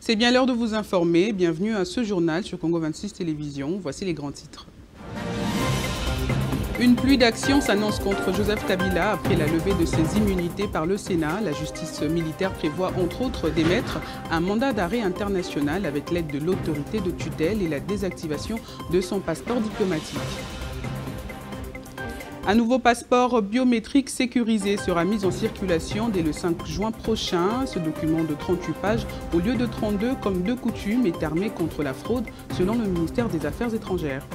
C'est bien l'heure de vous informer. Bienvenue à ce journal sur Congo 26 Télévision. Voici les grands titres. Une pluie d'actions s'annonce contre Joseph Kabila après la levée de ses immunités par le Sénat. La justice militaire prévoit entre autres d'émettre un mandat d'arrêt international avec l'aide de l'autorité de tutelle et la désactivation de son passeport diplomatique. Un nouveau passeport biométrique sécurisé sera mis en circulation dès le 5 juin prochain. Ce document de 38 pages, au lieu de 32 comme de coutume, est armé contre la fraude selon le ministère des Affaires étrangères.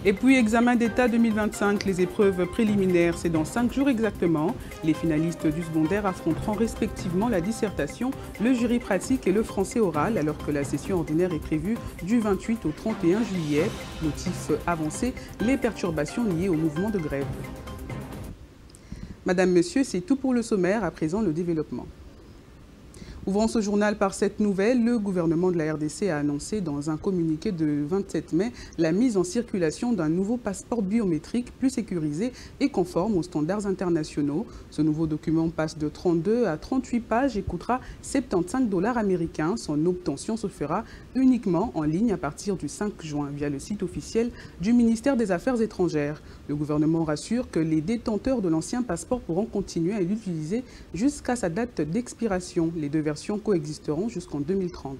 Et puis, examen d'État 2025, les épreuves préliminaires, c'est dans 5 jours exactement. Les finalistes du secondaire affronteront respectivement la dissertation, le jury pratique et le français oral, alors que la session ordinaire est prévue du 28 au 31 juillet. Motif avancé, les perturbations liées au mouvement de grève. Madame, Monsieur, c'est tout pour le sommaire. À présent, le développement. Ouvrons ce journal par cette nouvelle. Le gouvernement de la RDC a annoncé dans un communiqué de 27 mai la mise en circulation d'un nouveau passeport biométrique plus sécurisé et conforme aux standards internationaux. Ce nouveau document passe de 32 à 38 pages et coûtera 75 $ américains. Son obtention se fera uniquement en ligne à partir du 5 juin via le site officiel du ministère des Affaires étrangères. Le gouvernement rassure que les détenteurs de l'ancien passeport pourront continuer à l'utiliser jusqu'à sa date d'expiration. Les deux versions coexisteront jusqu'en 2030.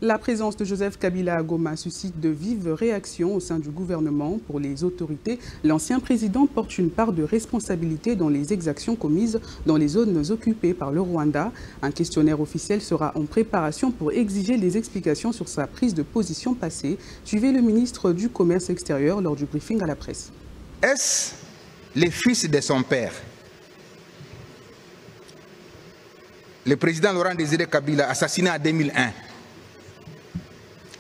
La présence de Joseph Kabila à Goma suscite de vives réactions au sein du gouvernement. Pour les autorités, l'ancien président porte une part de responsabilité dans les exactions commises dans les zones occupées par le Rwanda. Un questionnaire officiel sera en préparation pour exiger des explications sur sa prise de position passée. Suivez le ministre du Commerce extérieur lors du briefing à la presse. Est-ce le fils de son père, le président Laurent Désiré Kabila, assassiné en 2001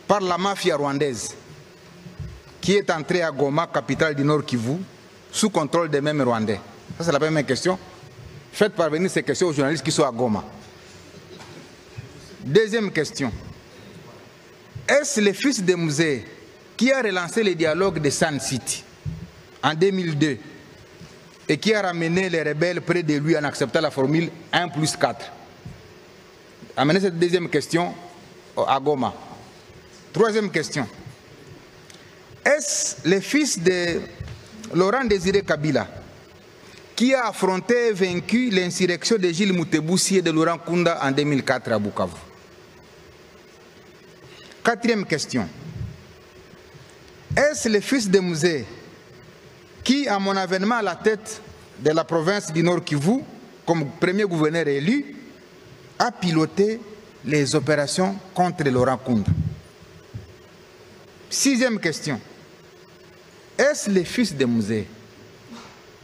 par la mafia rwandaise, qui est entrée à Goma, capitale du Nord Kivu, sous contrôle des mêmes Rwandais? Ça, c'est la première question. Faites parvenir ces questions aux journalistes qui sont à Goma. Deuxième question. Est-ce le fils de Musée qui a relancé le dialogue de Sun City en 2002 et qui a ramené les rebelles près de lui en acceptant la formule 1+4? Amenez cette deuxième question à Goma. Troisième question. Est-ce le fils de Laurent Désiré Kabila qui a affronté et vaincu l'insurrection de Gilles Moutebousi et de Laurent Kunda en 2004 à Bukavu? Quatrième question. Est-ce le fils de Musée qui, à mon avènement à la tête de la province du Nord Kivu, comme premier gouverneur élu, a piloté les opérations contre Laurent Kunda? Sixième question. Est-ce le fils de Musée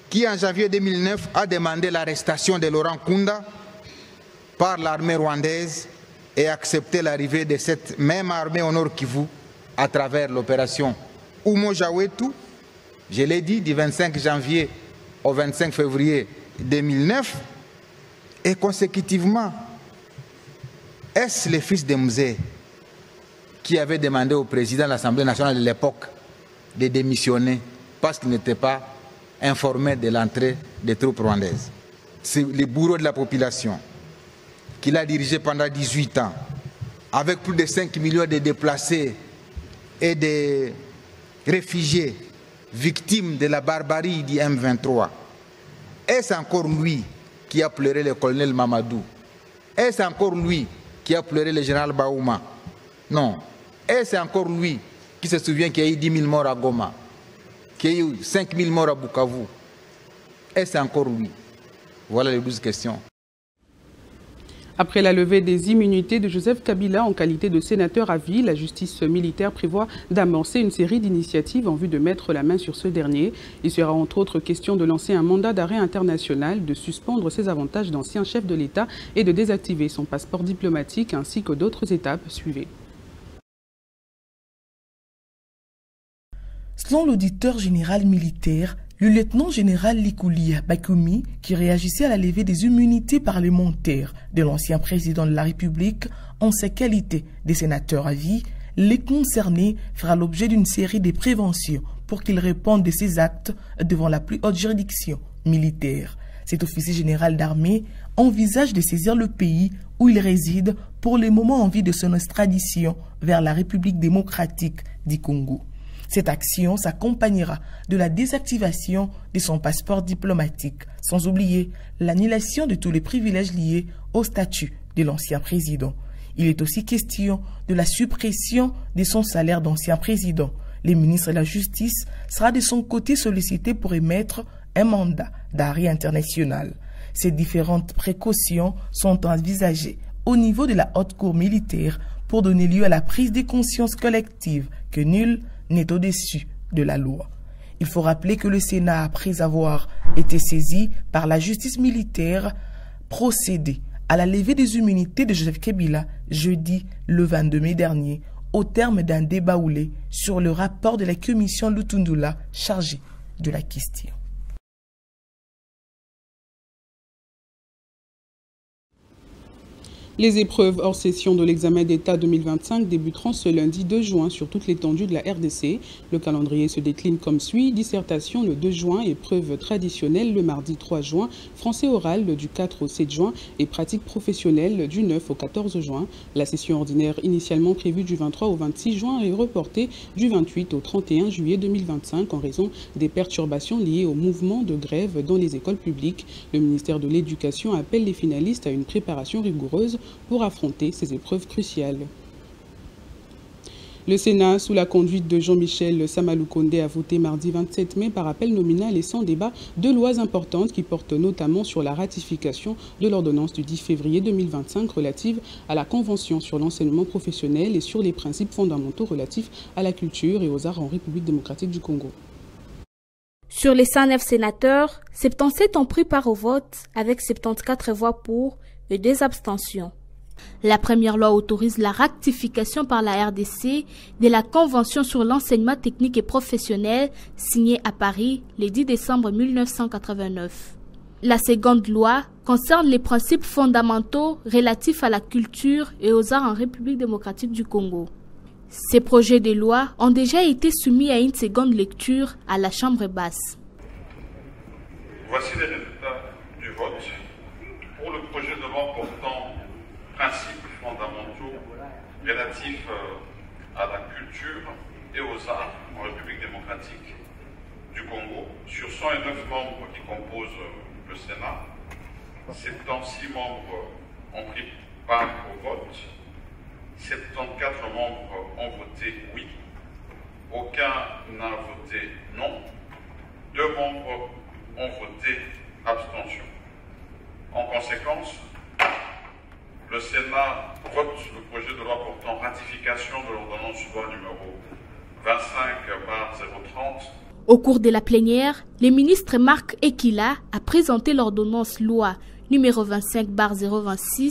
qui, en janvier 2009, a demandé l'arrestation de Laurent Kunda par l'armée rwandaise et accepté l'arrivée de cette même armée au Nord Kivu à travers l'opération Umoja-Wetu, je l'ai dit, du 25 janvier au 25 février 2009, et consécutivement, est-ce le fils de Musée qui avait demandé au président de l'Assemblée nationale de l'époque de démissionner parce qu'il n'était pas informé de l'entrée des troupes rwandaises? C'est le bourreau de la population qu'il a dirigé pendant 18 ans, avec plus de 5 millions de déplacés et de réfugiés victimes de la barbarie du M23. Est-ce encore lui qui a pleuré le colonel Mamadou? Est-ce encore lui qui a pleuré le général Baouma? Non. Est-ce encore lui qui se souvient qu'il y a eu 10 000 morts à Goma, qu'il y a eu 5 000 morts à Bukavu? Est-ce encore lui? Voilà les 12 questions. Après la levée des immunités de Joseph Kabila en qualité de sénateur à vie, la justice militaire prévoit d'amorcer une série d'initiatives en vue de mettre la main sur ce dernier. Il sera entre autres question de lancer un mandat d'arrêt international, de suspendre ses avantages d'ancien chef de l'État et de désactiver son passeport diplomatique ainsi que d'autres étapes. Suivez. Selon l'auditeur général militaire, le lieutenant-général Likoulia Bakoumi, qui réagissait à la levée des immunités parlementaires de l'ancien président de la République en sa qualité de sénateur à vie, les concernés fera l'objet d'une série de préventions pour qu'ils répondent de ces actes devant la plus haute juridiction militaire. Cet officier général d'armée envisage de saisir le pays où il réside pour le moment en vue de son extradition vers la République démocratique du Congo. Cette action s'accompagnera de la désactivation de son passeport diplomatique, sans oublier l'annulation de tous les privilèges liés au statut de l'ancien président. Il est aussi question de la suppression de son salaire d'ancien président. Le ministre de la Justice sera de son côté sollicité pour émettre un mandat d'arrêt international. Ces différentes précautions sont envisagées au niveau de la haute cour militaire pour donner lieu à la prise de conscience collective que nul n'est au-dessus de la loi. Il faut rappeler que le Sénat, après avoir été saisi par la justice militaire, procédait à la levée des immunités de Joseph Kabila jeudi le 22 mai dernier, au terme d'un débat houlé sur le rapport de la commission Lutundula chargée de la question. Les épreuves hors session de l'examen d'État 2025 débuteront ce lundi 2 juin sur toute l'étendue de la RDC. Le calendrier se décline comme suit. Dissertation le 2 juin, épreuve traditionnelle le mardi 3 juin, français oral du 4 au 7 juin et pratique professionnelle du 9 au 14 juin. La session ordinaire initialement prévue du 23 au 26 juin est reportée du 28 au 31 juillet 2025 en raison des perturbations liées au mouvement de grève dans les écoles publiques. Le ministère de l'Éducation appelle les finalistes à une préparation rigoureuse pour affronter ces épreuves cruciales. Le Sénat, sous la conduite de Jean-Michel Samaloukonde, a voté mardi 27 mai par appel nominal et sans débat deux lois importantes qui portent notamment sur la ratification de l'ordonnance du 10 février 2025 relative à la Convention sur l'enseignement professionnel et sur les principes fondamentaux relatifs à la culture et aux arts en République démocratique du Congo. Sur les 109 sénateurs, 77 ont pris part au vote avec 74 voix pour et 2 abstentions. La première loi autorise la ratification par la RDC de la Convention sur l'enseignement technique et professionnel signée à Paris le 10 décembre 1989. La seconde loi concerne les principes fondamentaux relatifs à la culture et aux arts en République démocratique du Congo. Ces projets de loi ont déjà été soumis à une seconde lecture à la Chambre basse. Voici les résultats du vote pour le projet de loi portant principes fondamentaux relatifs à la culture et aux arts en République démocratique du Congo. Sur 109 membres qui composent le Sénat, 76 membres ont pris part au vote, 74 membres ont voté oui, aucun n'a voté non, 2 membres ont voté abstention. En conséquence, le Sénat vote le projet de loi portant ratification de l'ordonnance loi numéro 25/030. Au cours de la plénière, le ministre Marc Ekila a présenté l'ordonnance loi numéro 25/026,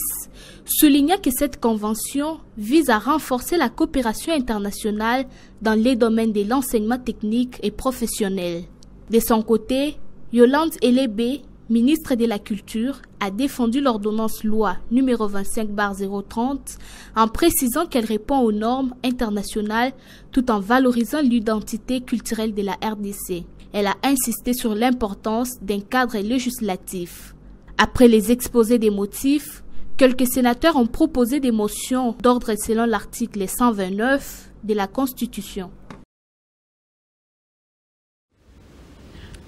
soulignant que cette convention vise à renforcer la coopération internationale dans les domaines de l'enseignement technique et professionnel. De son côté, Yolande Elébé, ministre de la Culture, a défendu l'ordonnance loi numéro 25/030 en précisant qu'elle répond aux normes internationales tout en valorisant l'identité culturelle de la RDC. Elle a insisté sur l'importance d'un cadre législatif. Après les exposés des motifs, quelques sénateurs ont proposé des motions d'ordre selon l'article 129 de la Constitution.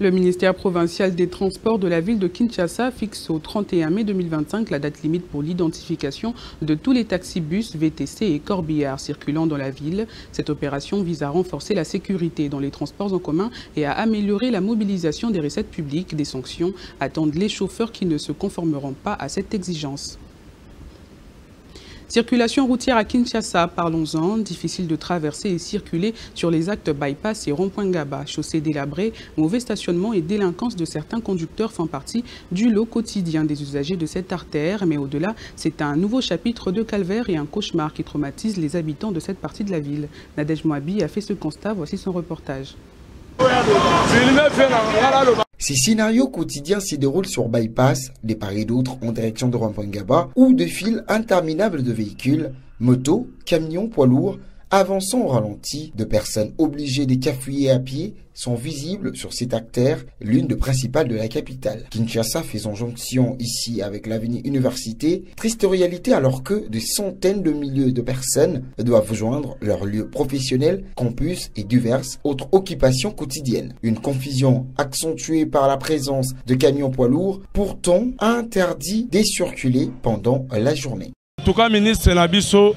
Le ministère provincial des Transports de la ville de Kinshasa fixe au 31 mai 2025 la date limite pour l'identification de tous les taxibus, VTC et corbillards circulant dans la ville. Cette opération vise à renforcer la sécurité dans les transports en commun et à améliorer la mobilisation des recettes publiques. Des sanctions attendent les chauffeurs qui ne se conformeront pas à cette exigence. Circulation routière à Kinshasa, parlons-en. Difficile de traverser et circuler sur les actes bypass et rond-point Gaba. Chaussée délabrée, mauvais stationnement et délinquance de certains conducteurs font partie du lot quotidien des usagers de cette artère. Mais au-delà, c'est un nouveau chapitre de calvaire et un cauchemar qui traumatise les habitants de cette partie de la ville. Nadège Moabi a fait ce constat. Voici son reportage. Ces scénarios quotidiens s'y déroulent sur bypass, de part et d'autre en direction de Rwanda, où de files interminables de véhicules, motos, camions, poids lourds, avançant au ralenti. De personnes obligées de cafouiller à pied sont visibles sur cette artère, l'une des principales de la capitale. Kinshasa faisant jonction ici avec l'avenue Université, triste réalité alors que des centaines de milliers de personnes doivent joindre leurs lieux professionnels, campus et diverses autres occupations quotidiennes. Une confusion accentuée par la présence de camions poids lourds, pourtant interdits de circuler pendant la journée. En tout cas, ministre Nabiso,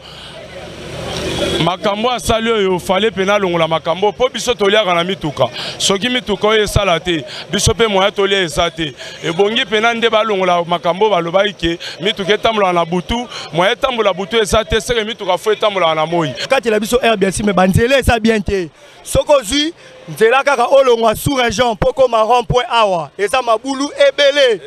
makambo asali oyo fale pena longola makambo po biso toliaka na mituka soki mituka oyo esala te biso pe moya tolia eza te ebongi pena nde balongola makambo balobaki ke mituka etambola na butu moya etambola butu eza te seke mituka fo etambola na moi kati la biso air bien si me banzela eza bien te soko zwi nzela kaka olongwa sous région poko marron point awa eza mabulu ebele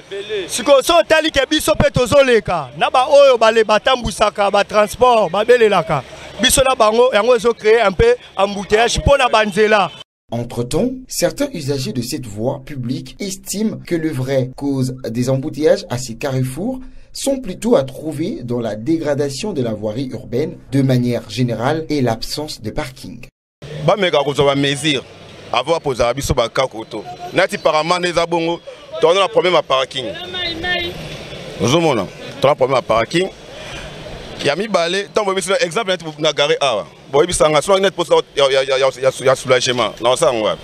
siko so tali ke biso pe tozoleka na ba oyo bale batambusaka ba transport babelelaka. Un peu embouteillage pour la banzela. Entre-temps, certains usagers de cette voie publique estiment que les vraies causes des embouteillages à ces carrefours sont plutôt à trouver dans la dégradation de la voirie urbaine de manière générale et l'absence de parking. Avoir posé à biso ba kakoto. Nati parament des abongo, on a un problème à parking. Nous avons un problème à parking. Yami balé, tant que exemple na garé awa. Boy bisanga so net poste ya soulagement. Non ça on va.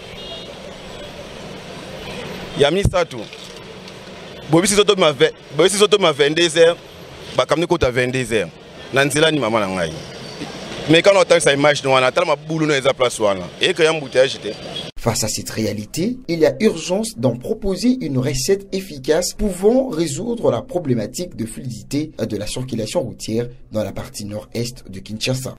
Yami ça tout. Boy si soto ma 22h, ba kamni kota 22h. Nanzela ni mama na ngai. Mais quand on entend sa image nous on attend ma boulou na eza place wana. Et que yam bouteillage était. Face à cette réalité, il y a urgence d'en proposer une recette efficace pouvant résoudre la problématique de fluidité de la circulation routière dans la partie nord-est de Kinshasa.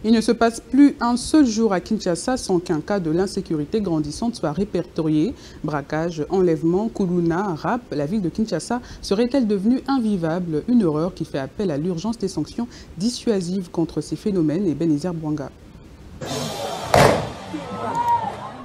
Il ne se passe plus un seul jour à Kinshasa sans qu'un cas de l'insécurité grandissante soit répertorié. Braquage, enlèvement, Kuluna, rap, la ville de Kinshasa serait-elle devenue invivable? Une horreur qui fait appel à l'urgence des sanctions dissuasives contre ces phénomènes. Et Ebenezer Bwanga.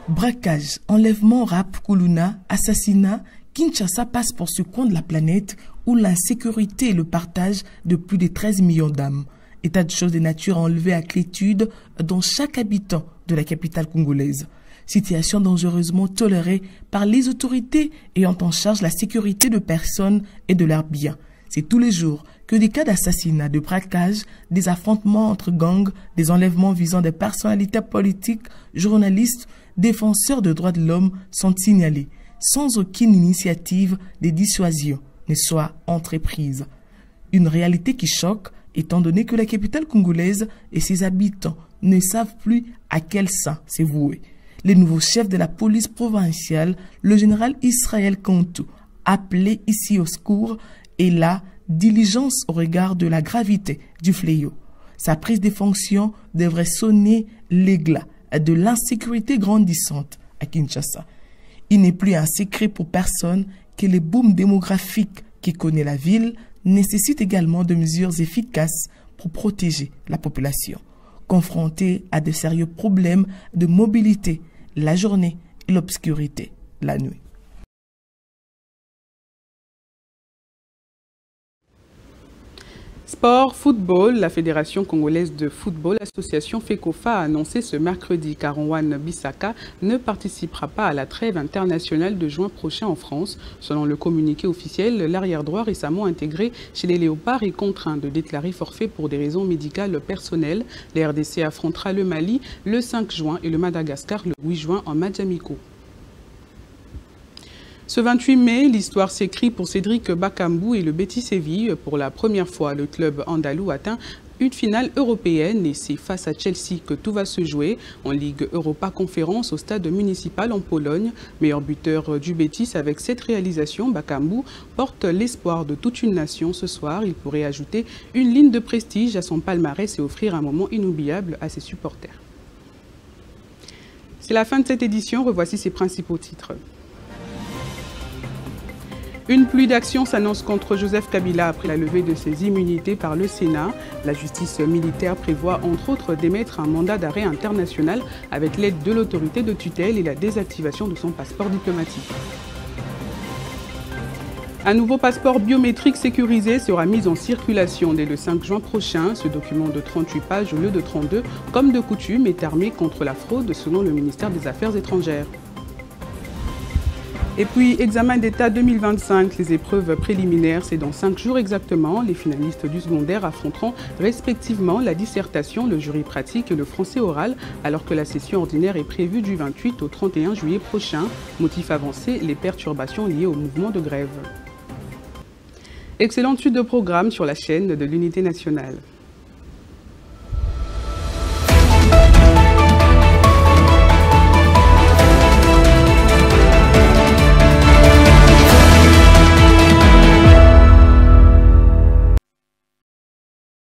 Braquage, enlèvement, rap, Kuluna, assassinat, Kinshasa passe pour ce coin de la planète où l'insécurité est le partage de plus de 13 millions d'âmes. État de choses de nature enlevé à quiétude dans chaque habitant de la capitale congolaise. Situation dangereusement tolérée par les autorités ayant en charge la sécurité de personnes et de leurs biens. C'est tous les jours que des cas d'assassinat, de braquage, des affrontements entre gangs, des enlèvements visant des personnalités politiques, journalistes, défenseurs de droits de l'homme sont signalés, sans aucune initiative de dissuasion ne soit entreprise. Une réalité qui choque, étant donné que la capitale congolaise et ses habitants ne savent plus à quel saint se vouer. Le nouveau chef de la police provinciale, le général Israël Kantou, appelé ici au secours, et la diligence au regard de la gravité du fléau. Sa prise de fonction devrait sonner l'éclat de l'insécurité grandissante à Kinshasa. Il n'est plus un secret pour personne que le boom démographique qui connaît la ville nécessite également de mesures efficaces pour protéger la population, confrontée à de sérieux problèmes de mobilité la journée et l'obscurité la nuit. Sport, football, la Fédération congolaise de football, l'association FECOFA a annoncé ce mercredi qu'Aronwan Bissaka ne participera pas à la trêve internationale de juin prochain en France. Selon le communiqué officiel, l'arrière-droit récemment intégré chez les Léopards est contraint de déclarer forfait pour des raisons médicales personnelles. La RDC affrontera le Mali le 5 juin et le Madagascar le 8 juin en match amicaux. Ce 28 mai, l'histoire s'écrit pour Cédric Bakambu et le Betis Séville. Pour la première fois, le club andalou atteint une finale européenne et c'est face à Chelsea que tout va se jouer. En Ligue Europa Conférence au stade municipal en Pologne. Meilleur buteur du Betis avec cette réalisation, Bakambu porte l'espoir de toute une nation ce soir. Il pourrait ajouter une ligne de prestige à son palmarès et offrir un moment inoubliable à ses supporters. C'est la fin de cette édition. Revoici ses principaux titres. Une pluie d'actions s'annonce contre Joseph Kabila après la levée de ses immunités par le Sénat. La justice militaire prévoit entre autres d'émettre un mandat d'arrêt international avec l'aide de l'autorité de tutelle et la désactivation de son passeport diplomatique. Un nouveau passeport biométrique sécurisé sera mis en circulation dès le 5 juin prochain. Ce document de 38 pages au lieu de 32, comme de coutume, est armé contre la fraude selon le ministère des Affaires étrangères. Et puis, examen d'État 2025, les épreuves préliminaires, c'est dans 5 jours exactement. Les finalistes du secondaire affronteront respectivement la dissertation, le jury pratique et le français oral, alors que la session ordinaire est prévue du 28 au 31 juillet prochain. Motif avancé, les perturbations liées au mouvement de grève. Excellente suite de programme sur la chaîne de l'Unité nationale.